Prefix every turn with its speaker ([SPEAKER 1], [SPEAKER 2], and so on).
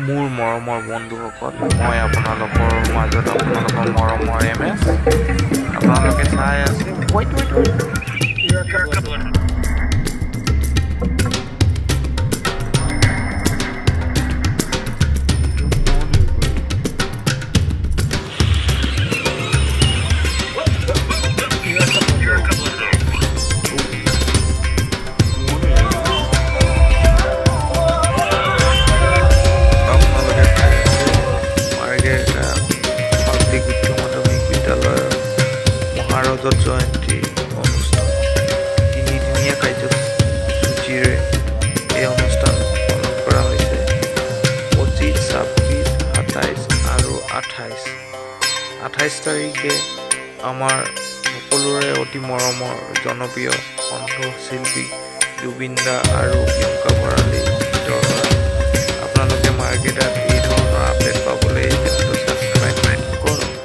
[SPEAKER 1] মোৰ মৰমৰ বন্ধুসকল, মই আপোনালোকৰ মাজত আপোনালোকৰ মৰমৰ MS। আপোনালোকে চাই আছে মহাৰজত জয়ন্তী অনুষ্ঠান। তিনিদিনীয়া কাৰ্যসূচীৰে এই অনুষ্ঠান পালন কৰা হৈছে 25, 26, 27 আৰু 28 তাৰিখে আমাৰ সকলোৰে অতি মৰমৰ জনপ্ৰিয় কণ্ঠশিল্পী জুবিন দা আৰু প্ৰিয়ংকা ভৰালী